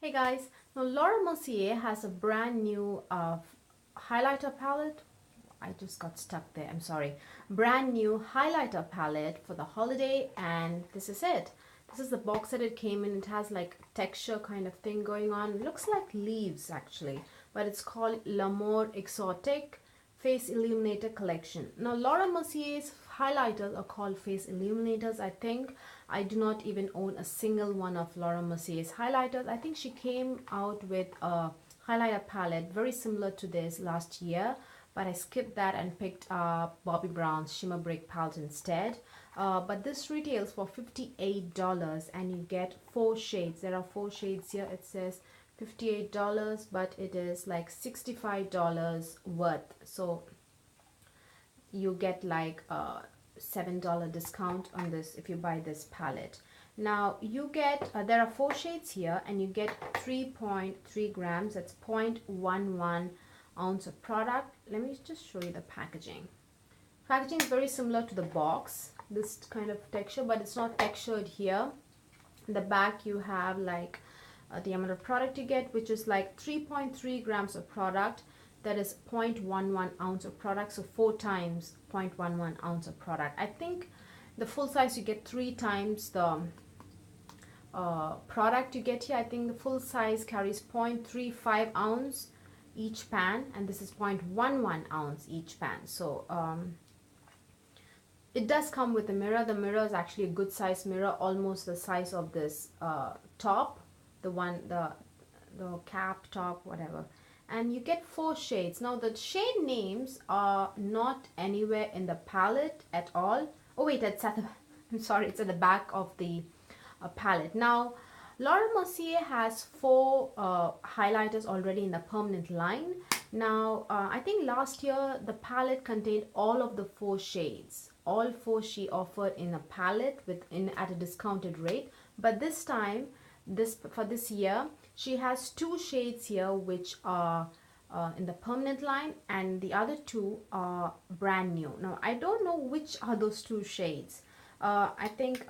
Hey guys, now Laura Mercier has a brand new highlighter palette. I just got stuck there, I'm sorry. Brand new highlighter palette for the holiday, and this is it. This is the box that it came in. It has like texture kind of thing going on. It looks like leaves actually, but it's called L'AMORE EXOTIQUE Face Illuminator collection. Now Laura Mercier's highlighters are called Face Illuminators. I think I do not even own a single one of Laura Mercier's highlighters. I think she came out with a highlighter palette very similar to this last year, but I skipped that and picked up Bobbi Brown's Shimmer Break palette instead. But this retails for $58 and you get 4 shades. There are 4 shades here. It says $58, but it is like $65 worth. So you get like a $7 discount on this if you buy this palette. Now you get there are 4 shades here and you get 3.3 grams. That's 0.11 ounce of product. Let me just show you the packaging. Packaging is very similar to the box, this kind of texture, but it's not textured here. In the back you have like the amount of product you get, which is like 3.3 grams of product. That is 0.11 ounce of product, so 4 times 0.11 ounce of product. I think the full size you get 3 times the product you get here. I think the full size carries 0.35 ounce each pan, and this is 0.11 ounce each pan. So it does come with a mirror. The mirror is actually a good size mirror, almost the size of this top, the cap top, whatever. And you get 4 shades. Now the shade names are not anywhere in the palette at all. Oh wait, it's at the I'm sorry, it's at the back of the palette. Now Laura Mercier has 4 highlighters already in the permanent line. Now I think last year the palette contained all of the 4 shades. All 4 she offered in a palette at a discounted rate. But this time, for this year, she has 2 shades here which are in the permanent line, and the other 2 are brand new. Now I don't know which are those 2 shades. I think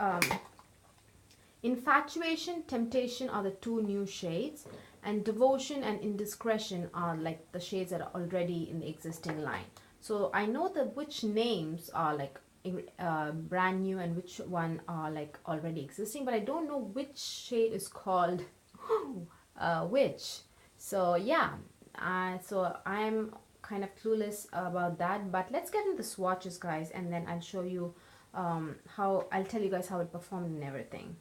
Infatuation, Temptation are the 2 new shades, and Devotion and Indiscretion are like the shades that are already in the existing line. So I know which names are like brand new and which one are like already existing, but I don't know which shade is called which. So yeah, so I'm kind of clueless about that, but let's get into the swatches, guys, and then I'll show you I'll tell you guys how it performed and everything.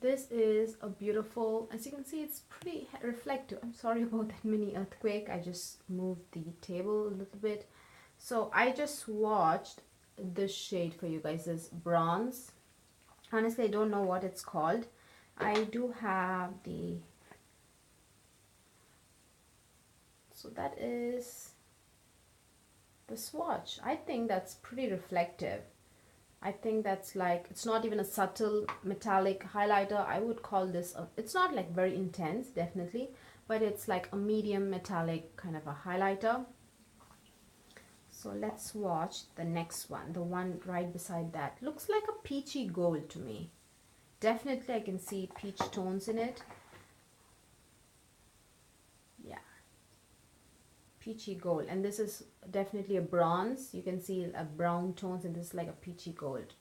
This is a beautiful, as you can see, it's pretty reflective. I'm sorry about that mini earthquake. I just moved the table a little bit. So I just swatched this shade for you guys, this bronze. Honestly, I don't know what it's called. I do have so that is the swatch. I think that's pretty reflective. I think that's like, it's not even a subtle metallic highlighter. I would call this it's not like very intense, definitely, but it's like a medium metallic kind of a highlighter. So let's swatch the next one, the one right beside that. Looks like a peachy gold to me. Definitely I can see peach tones in it. Yeah, peachy gold, and this is definitely a bronze. You can see a brown tones, and this is like a peachy gold.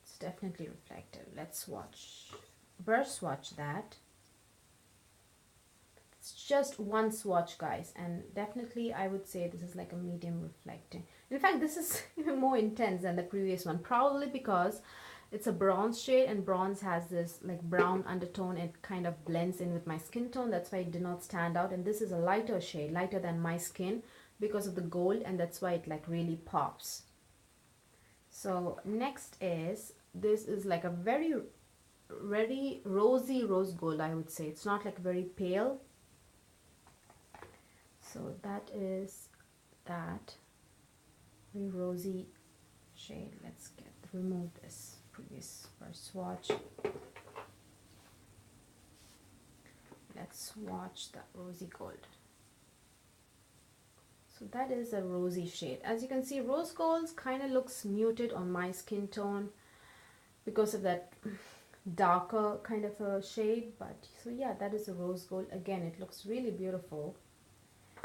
It's definitely reflective. Let's swatch, brush swatch that. It's just one swatch, guys, and definitely I would say this is like a medium reflecting. In fact, this is even more intense than the previous one, probably because it's a bronze shade, and bronze has this like brown undertone. It kind of blends in with my skin tone. That's why it did not stand out. And this is a lighter shade, lighter than my skin because of the gold, and that's why it like really pops. So next is, this is like a very rosy rose gold, I would say. It's not like very pale. So that is that very rosy shade. Let's remove this previous first swatch. Let's swatch that rosy gold. So that is a rosy shade. As you can see, rose gold kind of looks muted on my skin tone because of that darker kind of a shade. But so yeah, that is a rose gold. Again, it looks really beautiful.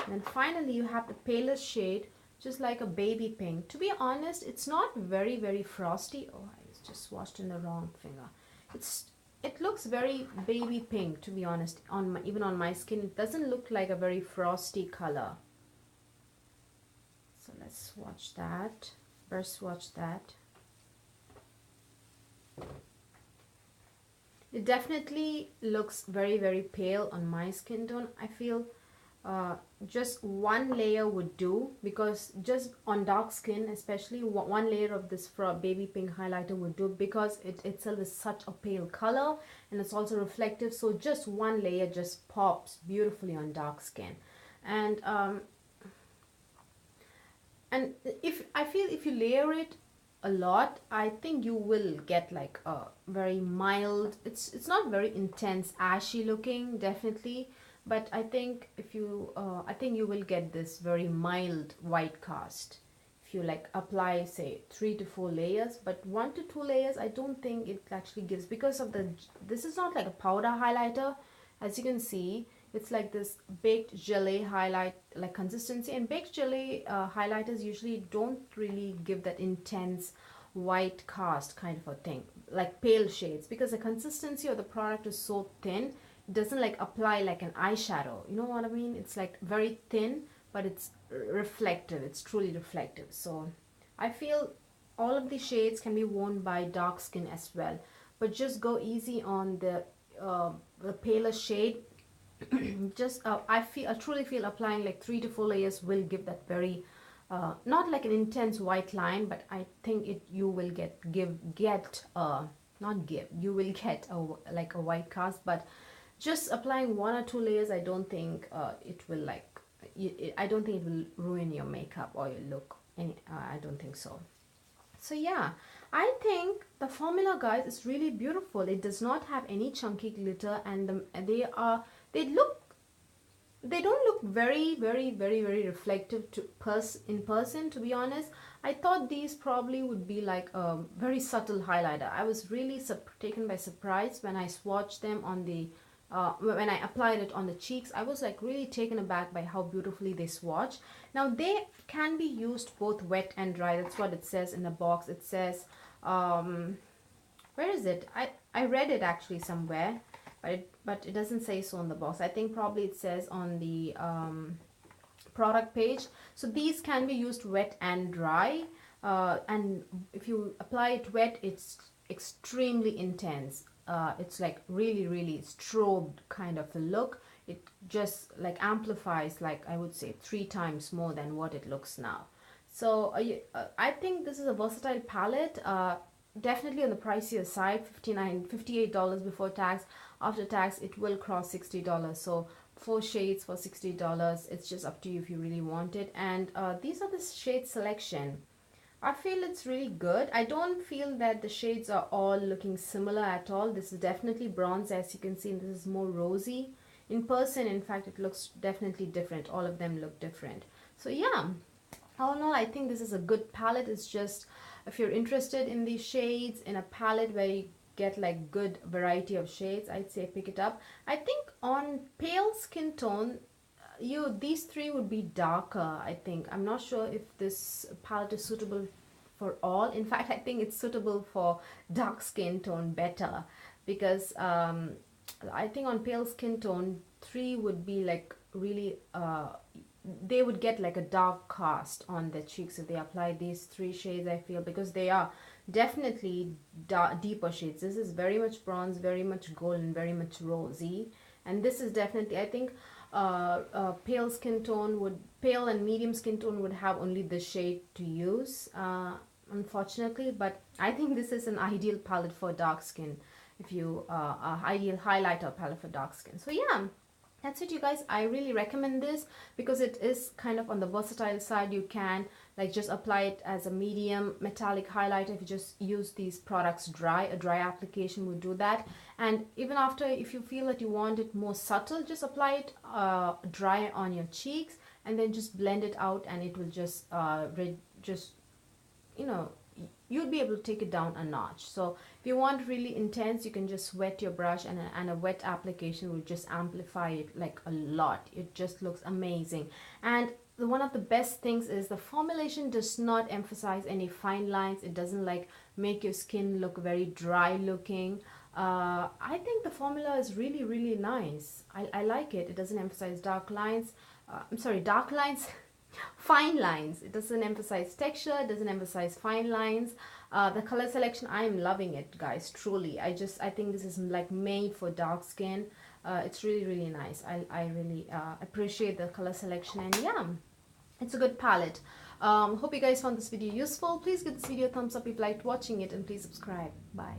And then finally you have the palest shade, just like a baby pink. To be honest, it's not very frosty. Oh, I just swatched in the wrong finger. It looks very baby pink, to be honest. Even on my skin, it doesn't look like a very frosty color. So let's swatch that. First swatch that. It definitely looks very pale on my skin tone. I feel just one layer would do, because just on dark skin especially, one layer of this baby pink highlighter would do, because it itself is such a pale color and it's also reflective. So just one layer just pops beautifully on dark skin. And if I feel if you layer it a lot, I think you will get like a very mild, it's not very intense ashy looking, definitely, but I think if you I think you will get this very mild white cast if you like apply say 3 to 4 layers. But 1 to 2 layers I don't think it actually gives, because of this is not like a powder highlighter. As you can see, it's like this baked jelly highlight like consistency, and baked jelly highlighters usually don't really give that intense white cast kind of a thing, like pale shades, because the consistency of the product is so thin. It doesn't like apply like an eyeshadow, you know what I mean? It's like very thin, but it's reflective, it's truly reflective. So I feel all of the shades can be worn by dark skin as well, but just go easy on the paler shade. Just I truly feel applying like 3 to 4 layers will give that very not like an intense white line, but I think you will you will get like a white cast. But just applying 1 or 2 layers, I don't think it will like I don't think it will ruin your makeup or your look. I don't think so. So yeah, I think the formula, guys, is really beautiful. It does not have any chunky glitter, and they don't look very reflective in person, to be honest. I thought these probably would be like a very subtle highlighter. I was really taken by surprise when I swatched them on the when I applied it on the cheeks. I was like really taken aback by how beautifully they swatch. Now they can be used both wet and dry. That's what it says in the box. It says where is it? I read it actually somewhere, but it doesn't say so on the box. I think probably it says on the product page. So these can be used wet and dry, and if you apply it wet, it's extremely intense. It's like really strobed kind of a look. It just like amplifies, like I would say 3 times more than what it looks now. So I think this is a versatile palette. Definitely on the pricier side, $58 before tax. After tax, it will cross $60. So 4 shades for $60. It's just up to you if you really want it. And these are the shade selection. I feel it's really good. I don't feel that the shades are all looking similar at all. This is definitely bronze, as you can see, and this is more rosy. In person, in fact, it looks definitely different. All of them look different. So yeah, all in all, I think this is a good palette. It's just, if you're interested in these shades, in a palette where you get like good variety of shades, I'd say pick it up. I think on pale skin tone, these 3 would be darker. I think I'm not sure if this palette is suitable for all. In fact, I think it's suitable for dark skin tone better, because I think on pale skin tone 3 would be like really they would get like a dark cast on their cheeks if they apply these 3 shades, I feel, because they are definitely deeper shades. This is very much bronze, very much gold, and very much rosy. And this is definitely, I think, pale and medium skin tone would have only this shade to use, unfortunately. But I think this is an ideal palette for dark skin, if you ideal highlighter palette for dark skin. So yeah, that's it, you guys. I really recommend this because it is kind of on the versatile side. You can like just apply it as a medium metallic highlighter if you just use these products dry. A dry application would do that. And even after, if you feel that you want it more subtle, just apply it dry on your cheeks and then just blend it out, and it will just you know, you'll be able to take it down a notch. So if you want really intense, you can just wet your brush, and a wet application will just amplify it like a lot. It just looks amazing. And one of the best things is the formulation does not emphasize any fine lines. It doesn't like make your skin look very dry looking. I think the formula is really nice. I like it. It doesn't emphasize dark lines. I'm sorry, dark lines. Fine lines. It doesn't emphasize texture. It doesn't emphasize fine lines. The color selection, I am loving it, guys. Truly, I think this is like made for dark skin. It's really nice. I really appreciate the color selection, and yeah, it's a good palette. Hope you guys found this video useful. Please give this video a thumbs up if you liked watching it, and please subscribe. Bye.